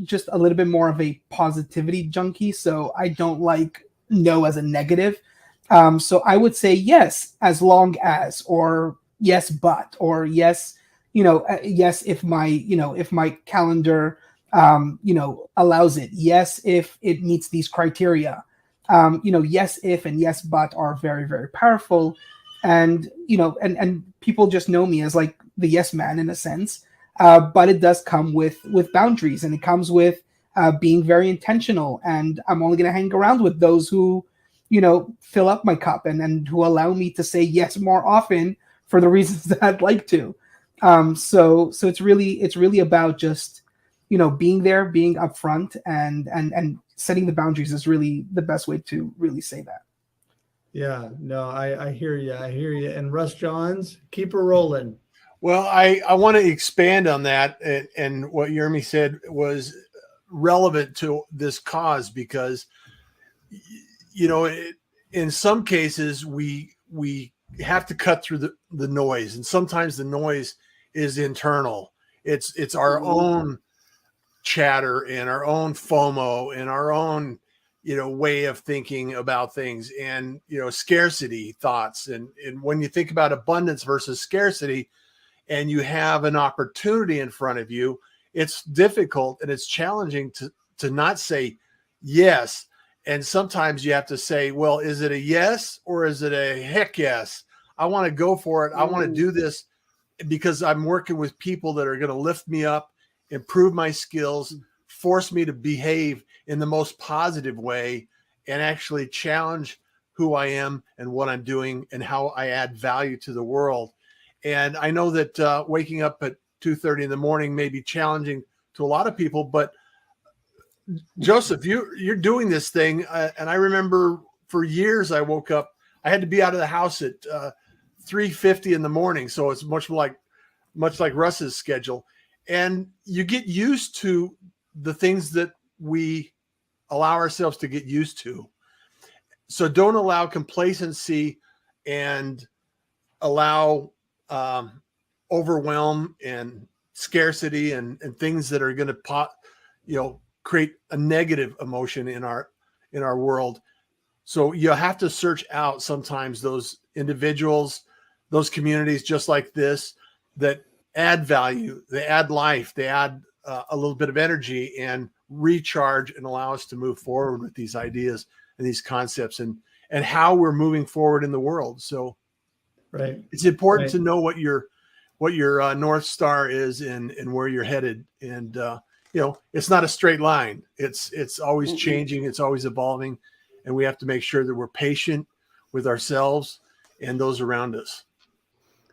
just a little bit more of a positivity junkie, so I don't like no as a negative. So I would say yes, as long as, or yes, but, or yes, yes, if my calendar allows it. Yes, if it meets these criteria. Yes, if and yes, but are very, very powerful. And, and people just know me as like the yes man in a sense. But it does come with boundaries, and it comes with being very intentional. And I'm only going to hang around with those who, fill up my cup and who allow me to say yes more often for the reasons that I'd like to. So it's really about just, being there, being upfront, and setting the boundaries is really the best way to really say that. Yeah, no, I hear you. I hear you. And Russ Johns, keep her rolling. Well, I want to expand on that, and what Yermi said was relevant to this cause, because, in some cases we have to cut through the noise, and sometimes the noise is internal. It's our own chatter and our own FOMO and our own, way of thinking about things, and, scarcity thoughts. And when you think about abundance versus scarcity, and you have an opportunity in front of you, it's difficult and it's challenging to not say yes. And sometimes you have to say, well, is it a yes or is it a heck yes? I want to go for it. I want to do this because I'm working with people that are going to lift me up, improve my skills, force me to behave in the most positive way, and actually challenge who I am and what I'm doing and how I add value to the world. And I know that waking up at 2:30 in the morning may be challenging to a lot of people, but Joseph, you're doing this thing. And I remember for years I woke up, I had to be out of the house at 3:50 in the morning. So it's much like Russ's schedule. And you get used to the things that we allow ourselves to get used to. So don't allow complacency and allow overwhelm and scarcity and things that are going to create a negative emotion in our world. So you have to search out sometimes those individuals, those communities just like this that add value, they add life, they add a little bit of energy and recharge and allow us to move forward with these ideas and these concepts and how we're moving forward in the world. So right, it's important to know what your North Star is and where you're headed. And, it's not a straight line. It's always changing. It's always evolving. And we have to make sure that we're patient with ourselves and those around us.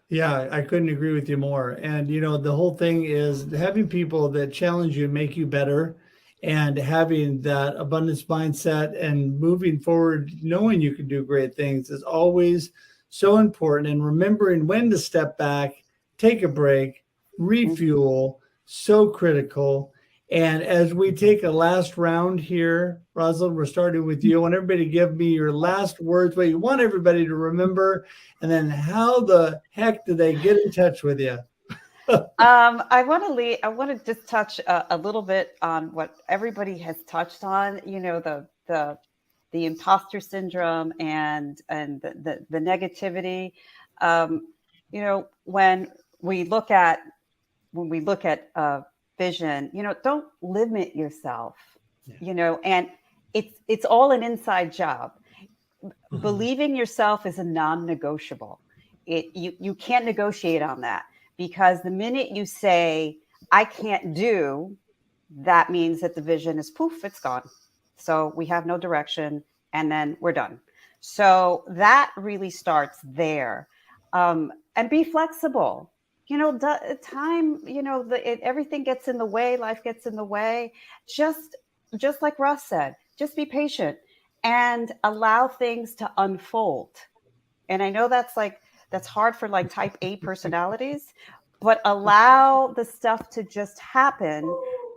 Yeah, I couldn't agree with you more. And, the whole thing is having people that challenge you, make you better, and having that abundance mindset and moving forward, knowing you can do great things is always so important. And remembering when to step back, take a break, refuel, so critical. And as we take a last round here, Rosalind, we're starting with you. I want everybody to give me your last words, what you want everybody to remember, and then how the heck do they get in touch with you? I want to just touch a little bit on what everybody has touched on. The imposter syndrome and the negativity. When we look at vision, don't limit yourself. And it's all an inside job. Mm-hmm. Believing yourself is a non-negotiable. You can't negotiate on that, because the minute you say I can't do, that means that the vision is poof, it's gone. So we have no direction, and then we're done. So that really starts there. And be flexible. Time, everything gets in the way, life gets in the way. Just like Russ said, just be patient and allow things to unfold. And I know that's hard for like type A personalities, but allow the stuff to just happen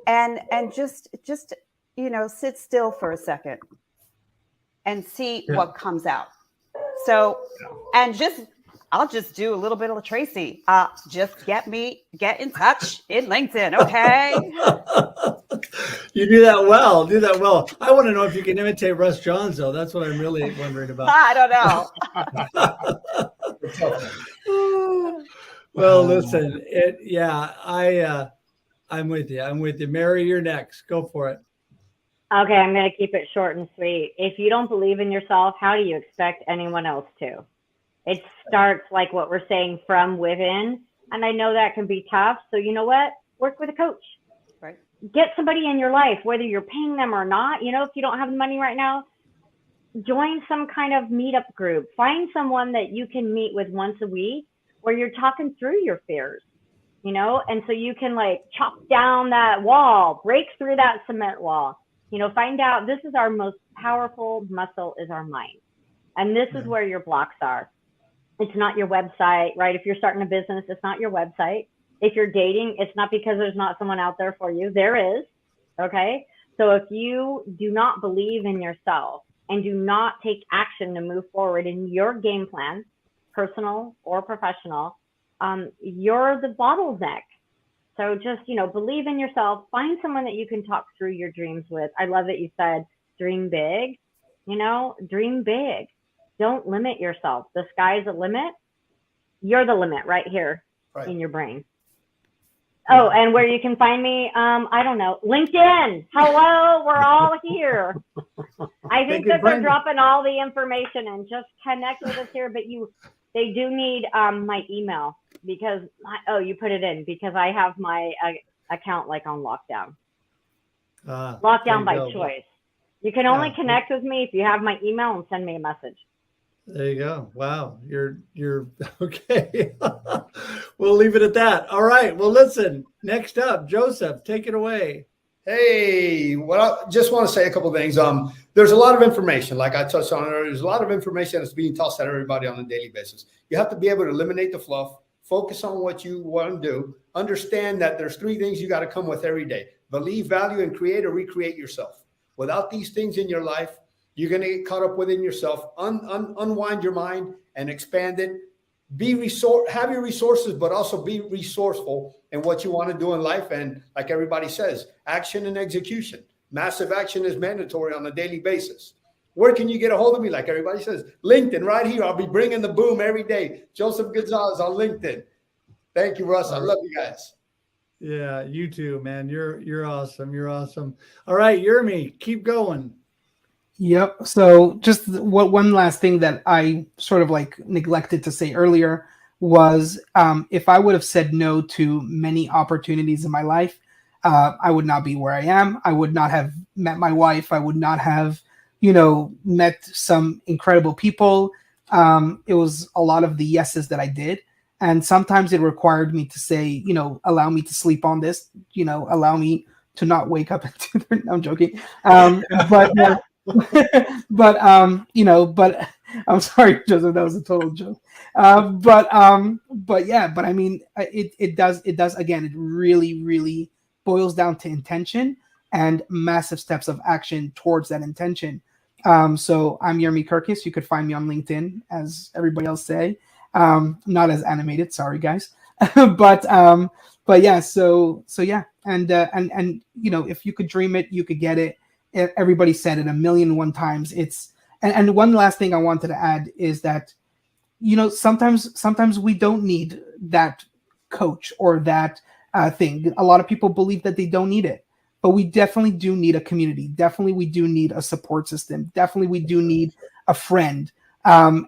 and just sit still for a second and see what comes out. So, and I'll just do a little bit of Tracy. Just get in touch in LinkedIn, okay? You do that well. I want to know if you can imitate Russ Johns, though. That's what I'm really wondering about. I don't know. Well, listen, I'm with you. I'm with you. Mary, you're next. Go for it. Okay, I'm going to keep it short and sweet. If you don't believe in yourself, how do you expect anyone else to? It starts like what we're saying from within. And I know that can be tough. So you know what? Work with a coach. Right. Get somebody in your life, whether you're paying them or not. You know, if you don't have the money right now, join some kind of meetup group. Find someone that you can meet with once a week where you're talking through your fears, you know, and so you can like chop down that wall, break through that cement wall, you know, find out this is our most powerful muscle is our mind. And this is where your blocks are. It's not your website, right? If you're starting a business, it's not your website. If you're dating, it's not because there's not someone out there for you. There is, okay? So if you do not believe in yourself and do not take action to move forward in your game plan, personal or professional, you're the bottleneck. So just, you know, believe in yourself. Find someone that you can talk through your dreams with. I love that you said dream big, you know, dream big. Don't limit yourself. The sky's the limit. You're the limit right here in your brain. Oh, and where you can find me, I don't know, LinkedIn. Hello, we're all here. I think that they're dropping all the information and just connect with us here, but they do need my email because, you put it in because I have my account like on lockdown. Lockdown by choice. You can only connect with me if you have my email and send me a message. There you go. Wow. You're okay. We'll leave it at that. All right. Well, listen, next up, Joseph, take it away. Hey, well, I just want to say a couple of things. There's a lot of information, like I touched on earlier. There's a lot of information that's being tossed at everybody on a daily basis. You have to be able to eliminate the fluff, focus on what you want to do, understand that there's 3 things you got to come with every day: believe, value, and create or recreate yourself. Without these things in your life, you're going to get caught up within yourself. Unwind your mind and expand it. Have your resources, but also be resourceful in what you want to do in life. And like everybody says, action and execution. Massive action is mandatory on a daily basis. Where can you get a hold of me? Like everybody says, LinkedIn right here. I'll be bringing the boom every day. Joseph Gonzalez on LinkedIn. Thank you, Russ. I love you guys. Yeah, you too, man. You're awesome. You're awesome. All right, Yermi, keep going. Yep. So just one last thing that I sort of like neglected to say earlier was if I would have said no to many opportunities in my life, I would not be where I am. I would not have met my wife. I would not have, met some incredible people. It was a lot of the yeses that I did. And sometimes it required me to say, allow me to sleep on this, allow me to not wake up. No, I'm joking. But I'm sorry, Joseph, that was a total joke. But I mean, it does again, it really, really boils down to intention and massive steps of action towards that intention. So I'm Yermi Kurkus. You could find me on LinkedIn, as everybody else say. Not as animated, sorry guys. but yeah, so yeah, and if you could dream it, you could get it. Everybody said it 1,000,001 times. And one last thing I wanted to add is that, sometimes we don't need that coach or that thing. A lot of people believe that they don't need it, but we definitely do need a community. Definitely, we do need a support system. Definitely, we do need a friend. I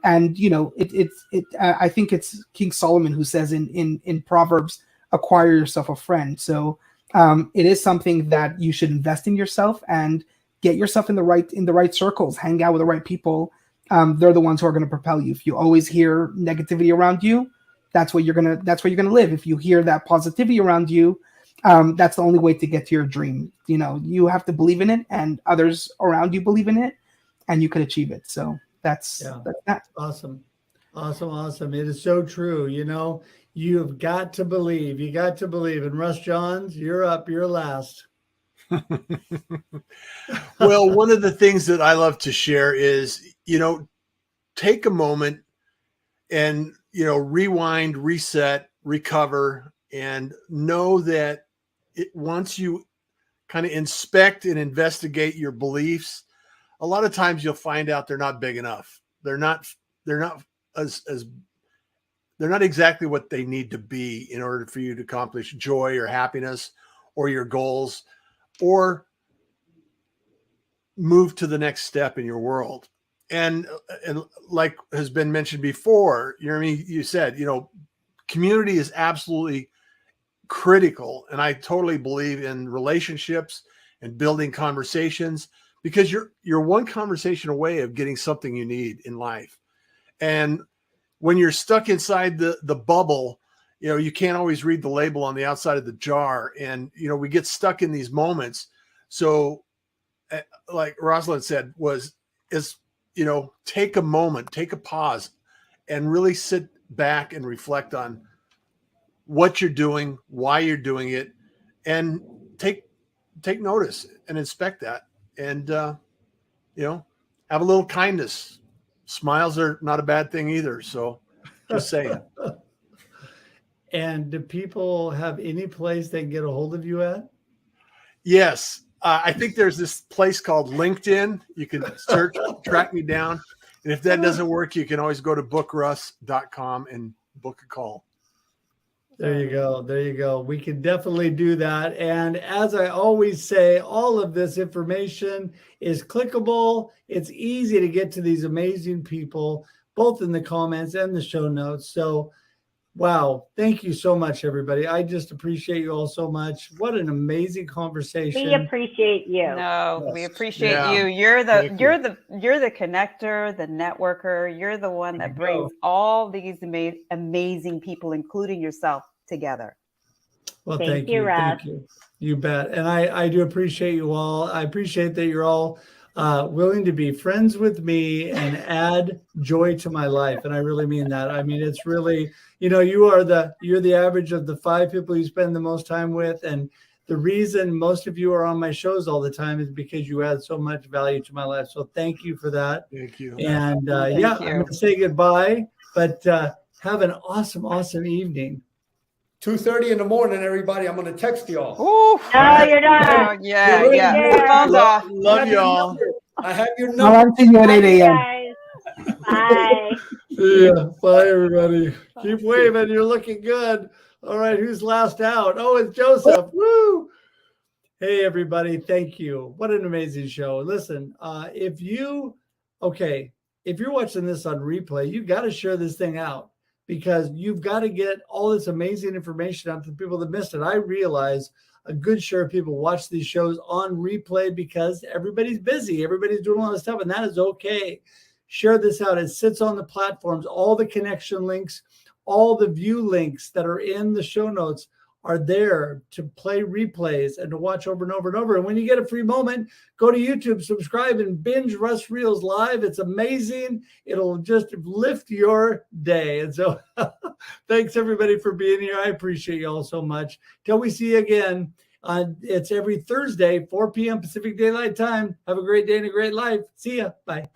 think it's King Solomon who says in Proverbs, acquire yourself a friend. So it is something that you should invest in yourself and get yourself in the right circles, hang out with the right people. They're the ones who are going to propel you. If you always hear negativity around you, that's where you're gonna live. If you hear that positivity around you, that's the only way to get to your dream. You have to believe in it, and others around you believe in it, and you can achieve it. So that's that. Awesome. It is so true. You've got to believe. You got to believe. And Russ Johns, you're up. You're last. Well, one of the things that I love to share is, take a moment and, rewind, reset, recover, and know that once you kind of inspect and investigate your beliefs, a lot of times you'll find out they're not big enough. They're not exactly what they need to be in order for you to accomplish joy or happiness or your goals, or move to the next step in your world. And like has been mentioned before, Yermi, you said, community is absolutely critical. And I totally believe in relationships and building conversations, because you're one conversation away of getting something you need in life. And when you're stuck inside the bubble, you can't always read the label on the outside of the jar. And, we get stuck in these moments. So like Rosalinde said, take a moment, take a pause, and really sit back and reflect on what you're doing, why you're doing it, and take notice and inspect that. And, have a little kindness. Smiles are not a bad thing either. So just saying. And do people have any place they can get a hold of you at? Yes. I think there's this place called LinkedIn. You can search, track me down. And if that doesn't work, you can always go to bookruss.com and book a call. There you go. There you go. We can definitely do that. And as I always say, all of this information is clickable. It's easy to get to these amazing people, both in the comments and the show notes. So, wow. Thank you so much, everybody. I just appreciate you all so much. What an amazing conversation. We appreciate you. No, Yes. we appreciate Yeah. you. You're Thank the connector, the networker. You're the one that brings all these amazing people, including yourself, together. Well, Thank thank you, you. Russ. Thank you. You bet. And I do appreciate you all. I appreciate that you're all willing to be friends with me and add joy to my life. And I really mean that. I mean, it's really, you're the average of the 5 people you spend the most time with. And the reason most of you are on my shows all the time is because you add so much value to my life. So thank you for that. Thank you. And Thank I'm you. going to say goodbye, but have an awesome, awesome evening. 2:30 in the morning, everybody. I'm going to text y'all. Ooh. No, you're not. Oh, yeah. You're Yeah. right. Put the phones off. Love y'all. I have your I'll number. answer you at Bye, 8 a.m. guys. Bye. See ya. Bye, everybody. Keep waving. You're looking good. All right. Who's last out? Oh, it's Joseph. Woo. Hey, everybody. Thank you. What an amazing show. Listen, if you're watching this on replay, you got to share this thing out, because you've got to get all this amazing information out to the people that missed it. I realize a good share of people watch these shows on replay because everybody's busy. Everybody's doing a lot of stuff, and that is okay. Share this out. It sits on the platforms. All the connection links, all the view links that are in the show notes are there to play replays and to watch over and over and over. And when you get a free moment, go to YouTube, subscribe, and binge Russ Reels Live. It's amazing. It'll just lift your day. And so thanks, everybody, for being here. I appreciate you all so much. Till we see you again, it's every Thursday, 4 p.m. Pacific Daylight Time. Have a great day and a great life. See ya. Bye.